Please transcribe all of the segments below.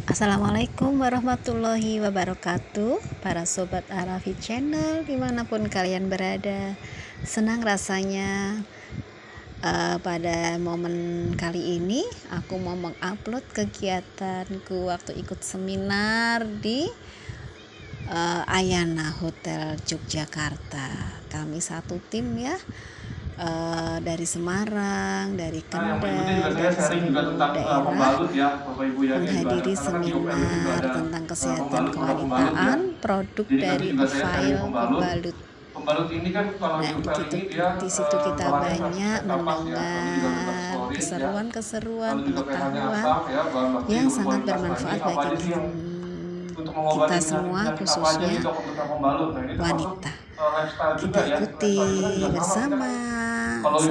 Assalamualaikum warahmatullahi wabarakatuh, para sobat Arafi Channel dimanapun kalian berada. Senang rasanya pada momen kali ini aku mau mengupload kegiatanku waktu ikut seminar di Ayana Hotel Yogyakarta. Kami satu tim ya, dari Semarang, dari Kendal, dari seluruh daerah menghadiri seminar tentang kesehatan kewanitaan, produk dari Ovail Pembalut. Nah, di situ kita banyak mendengar keseruan-keseruan pengetahuan yang sangat bermanfaat bagi kita semua, khususnya wanita. Kita ikuti bersama. Kalau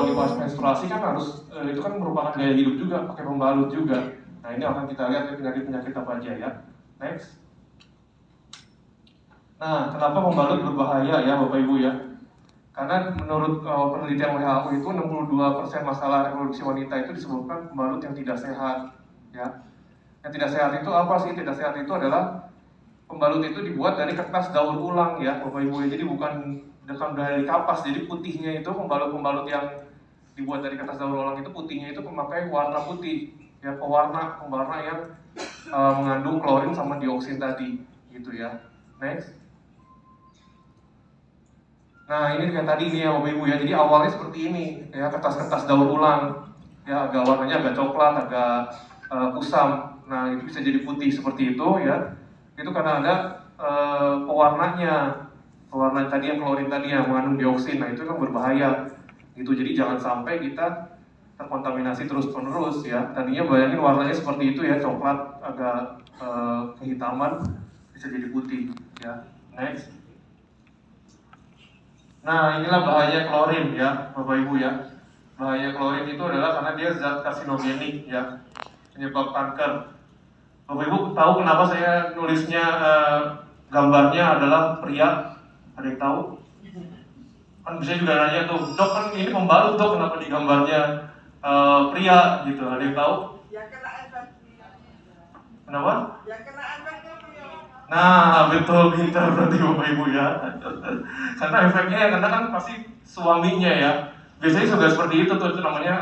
di fase menstruasi kan harus itu kan merupakan gaya hidup juga, pakai pembalut juga. Nah ini akan kita lihat penyakit-penyakit apa aja ya. Next. Nah, kenapa pembalut berbahaya ya Bapak Ibu ya? Karena menurut penelitian WHO itu 62% masalah reproduksi wanita itu disebabkan pembalut yang tidak sehat ya. Yang tidak sehat itu apa sih? Tidak sehat itu adalah pembalut itu dibuat dari kertas daur ulang ya Bapak Ibu ya. Jadi bukan dari kapas. Jadi putihnya itu pembalut-pembalut yang dibuat dari kertas daur ulang itu putihnya itu memakai warna putih ya, pewarna yang mengandung klorin sama dioksin tadi gitu ya. Next. Nah ini kayak tadi nih ya Bapak Ibu ya. Jadi awalnya seperti ini ya, kertas-kertas daur ulang ya, agak warnanya agak coklat, agak kusam. Nah itu bisa jadi putih seperti itu ya. Itu karena ada pewarnanya, pewarna tadi yang klorin tadi yang mengandung dioksin. Nah itu kan berbahaya gitu. Jadi jangan sampai kita terkontaminasi terus-menerus ya. Tadinya bayangin warnanya seperti itu ya, coklat agak kehitaman bisa jadi putih ya. Next. Nah inilah bahaya klorin ya Bapak Ibu ya. Bahaya klorin itu adalah karena dia zat karsinogenik ya, penyebab kanker. Bapak Ibu tahu kenapa saya nulisnya gambarnya adalah pria? Ada yang tahu? Kan bisa juga nanya tuh, dok kan ini pembalut dok, kenapa di gambarnya pria gitu? Ada yang tahu? Ya kena efek. Kenapa? Ya kena efeknya pria. Nah betul, pintar berarti Bapak Ibu ya. Karena efeknya ya, karena kan pasti suaminya ya. Biasanya juga seperti itu tuh, itu namanya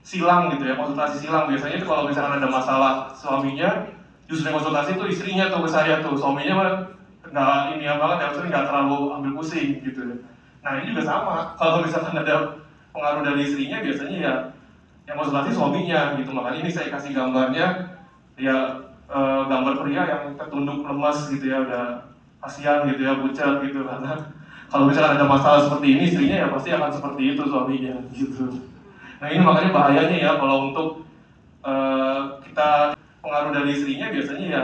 silang gitu ya, konsultasi silang. Biasanya itu kalau misalkan ada masalah suaminya, justru yang konsultasi itu istrinya tuh ke saya tuh, suaminya mah nggak ini ya banget ya, maksudnya nggak terlalu ambil pusing gitu. Nah ini juga sama, kalau misalkan ada pengaruh dari istrinya, biasanya ya yang konsultasi suaminya gitu. Makanya ini saya kasih gambarnya ya, gambar pria yang tertunduk lemas gitu ya, udah kasihan gitu ya, pucat gitu. Karena kalau misalkan ada masalah seperti ini, istrinya ya pasti akan seperti itu suaminya gitu. Nah ini makanya bahayanya ya kalau untuk kita pengaruh dari istrinya, biasanya ya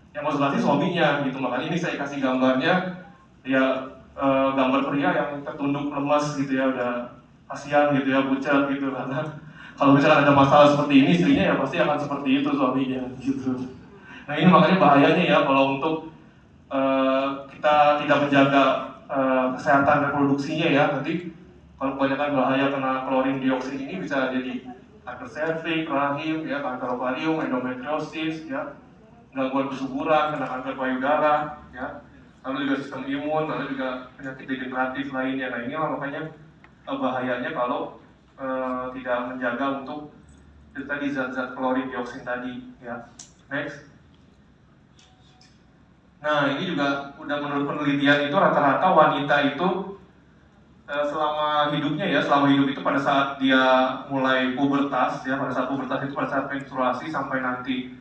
yang konsultasi suaminya gitu. Makanya ini saya kasih gambarnya ya, gambar pria yang tertunduk lemas gitu ya, udah kasihan gitu ya, pucat gitu. Karena kalau misalkan ada masalah seperti ini, istrinya ya pasti akan seperti itu suaminya gitu. Nah ini makanya bahayanya ya kalau untuk kita tidak menjaga kesehatan reproduksinya ya, nanti kalau kebanyakan bahaya kena klorin dioksin ini bisa jadi kanker serviks, rahim, ya, kanker ovarium, endometriosis, ya, gangguan kesuburan, kena kanker payudara, ya, lalu juga sistem imun, lalu juga penyakit degeneratif lainnya. Nah ini makanya bahayanya kalau tidak menjaga untuk itu tadi zat-zat klorin dioksin tadi, ya. Next. Nah ini juga udah menurut penelitian itu rata-rata wanita itu selama hidupnya ya, selama hidup itu pada saat dia mulai pubertas ya, pada saat pubertas itu pada saat menstruasi sampai nanti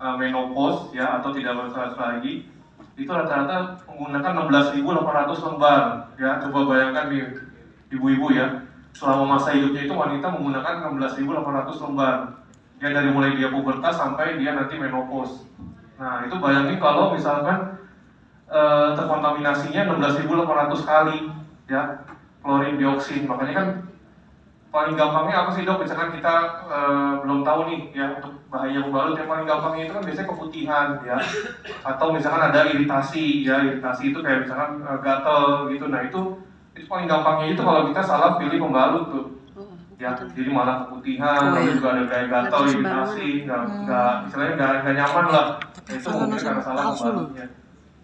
menopause ya, atau tidak menstruasi lagi, itu rata-rata menggunakan 16.800 lembar ya. Coba bayangkan nih ibu-ibu ya, selama masa hidupnya itu wanita menggunakan 16.800 lembar ya, dari mulai dia pubertas sampai dia nanti menopause. Nah itu bayangin kalau misalkan terkontaminasinya 16.800 kali ya, klorin dioksin. Makanya kan paling gampangnya apa sih dok? Misalkan kita belum tahu nih ya untuk bahaya pembalut, yang paling gampangnya itu kan biasanya keputihan ya, atau misalkan ada iritasi ya, iritasi itu kayak misalkan gatal gitu. Nah itu paling gampangnya itu kalau kita salah pilih pembalut tuh ya, jadi malah keputihan, lalu juga ada kayak gatal, iritasi, istilahnya nggak nyaman lah. Nah, itu mungkin karena salah pembalunya.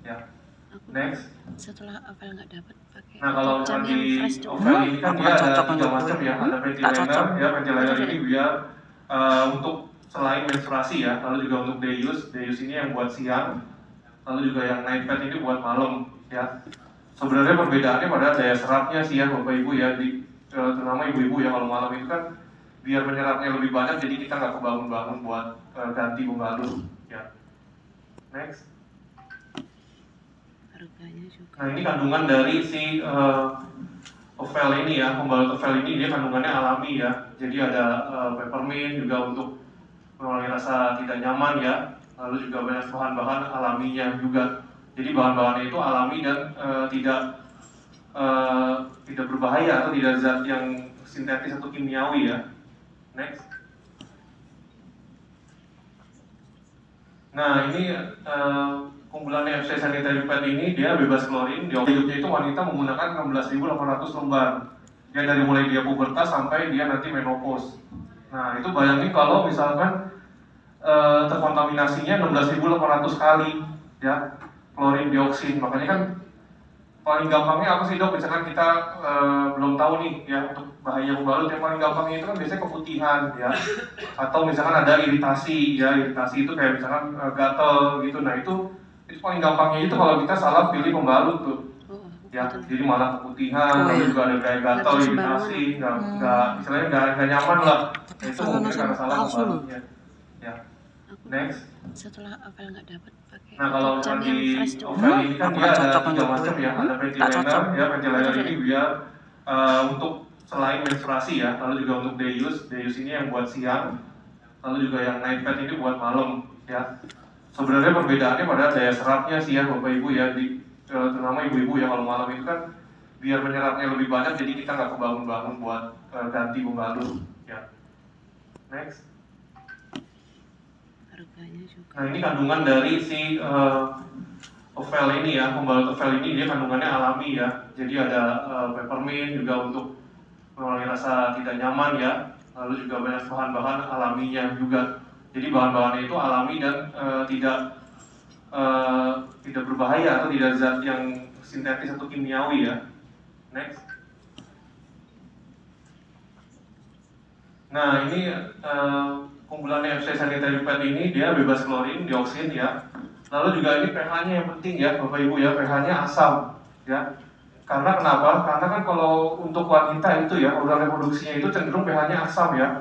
Ya, next. Setelah apel nggak dapat pakai Nah, kalau jam di yang fresh dulu. oven ini kan dia ada 3 macam ya, ada ventilator, ya ventilator ini biar untuk selain menstruasi ya, lalu juga untuk day use ini yang buat siang, lalu juga yang night pad ini buat malam ya. Sebenarnya perbedaannya pada daya serapnya sih ya Bapak Ibu ya, terutama ibu-ibu ya, kalau malam itu kan biar menyerapnya lebih banyak, jadi kita nggak kebangun-bangun buat ganti pembalut ya. Next. Harganya juga. Nah, ini kandungan dari si ovel ini ya, pembalut ovel ini dia kandungannya alami ya. Jadi ada peppermint juga untuk mengurangi rasa tidak nyaman ya. Lalu juga banyak bahan-bahan alaminya juga. Jadi bahan-bahannya itu alami dan tidak berbahaya atau tidak zat yang sintetis atau kimiawi ya. Next. Nah, ini keunggulannya FC Sanitary Pad ini dia bebas klorin. Di hidupnya itu wanita menggunakan 16.800 lembar. Ya, dari mulai dia pubertas sampai dia nanti menopause. Nah, itu bayangin kalau misalkan terkontaminasinya 16.800 kali ya klorin dioksin. Makanya kan paling gampangnya apa sih dok? Misalkan kita belum tahu nih ya untuk bahaya pembalut, yang paling gampangnya itu kan biasanya keputihan ya, atau misalkan ada iritasi ya, iritasi itu kayak misalkan gatel gitu. Nah itu paling gampangnya itu kalau kita salah pilih pembalut tuh ya, jadi malah keputihan, lalu juga ada kayak gatel, iritasi, istilahnya nggak nyaman lah. Nah, itu mungkin karena salah pembalutnya ya. Next. Setelah apel nggak dapat pakai Nah, kalau jam di yang fresh dulu. oven ini kan dia ada 3 macam ya, ada ventilator ya, ventilator ini biar untuk selain menstruasi ya, lalu juga untuk day use ini yang buat siang, lalu juga yang night pad ini buat malam ya. Sebenarnya perbedaannya pada daya serapnya sih ya Bapak Ibu ya, terutama ibu-ibu ya, kalau malam itu kan biar menyerapnya lebih banyak, jadi kita nggak kebangun-bangun buat ganti pembalut ya. Next. Harganya juga. Nah, ini kandungan dari si ovel ini ya, pembalut ovel ini dia kandungannya alami ya. Jadi ada peppermint juga untuk mengurangi rasa tidak nyaman ya. Lalu juga banyak bahan-bahan alaminya juga. Jadi bahan-bahannya itu alami dan tidak berbahaya atau tidak zat yang sintetis atau kimiawi ya. Next. Nah, ini keunggulannya FC Sanitary Pad ini dia bebas klorin, dioksin ya. Lalu juga ini pH-nya yang penting ya Bapak Ibu ya, pH-nya asam ya. Karena kenapa? Karena kan kalau untuk wanita itu ya, organ reproduksinya itu cenderung pH-nya asam ya.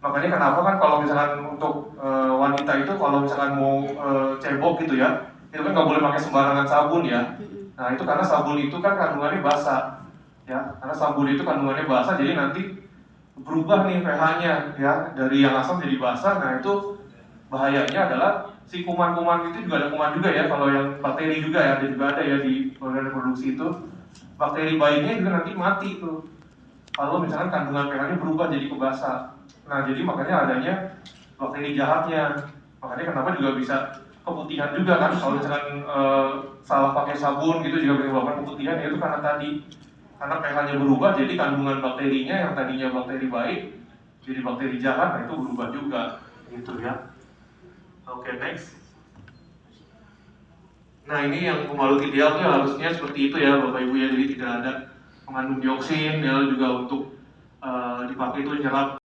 Makanya kenapa kan kalau misalkan untuk wanita itu kalau misalkan mau cebok gitu ya, itu kan nggak boleh pakai sembarangan sabun ya. Nah, itu karena sabun itu kan kandungannya basah ya. Karena sabun itu kandungannya basah, jadi nanti berubah nih pH-nya ya, dari yang asam jadi basah. Nah, itu bahayanya adalah si kuman-kuman itu juga ada kuman juga ya, kalau yang bakteri juga ya, ada ya di organ reproduksi itu. Bakteri baiknya juga nanti mati tuh kalau misalkan kandungan pH-nya berubah jadi ke basah. Nah, jadi makanya adanya bakteri jahatnya. Makanya kenapa juga bisa keputihan juga kan, kalau misalkan salah pakai sabun gitu juga menyebabkan keputihan, yaitu karena tadi, karena pH-nya berubah, jadi kandungan bakterinya yang tadinya bakteri baik jadi bakteri jahat, nah itu berubah juga gitu ya. Oke, next. Nah, ini yang pembalut ideal tuh harusnya seperti itu ya Bapak Ibu ya, jadi tidak ada mengandung dioksin ya, juga untuk dipakai itu nyerap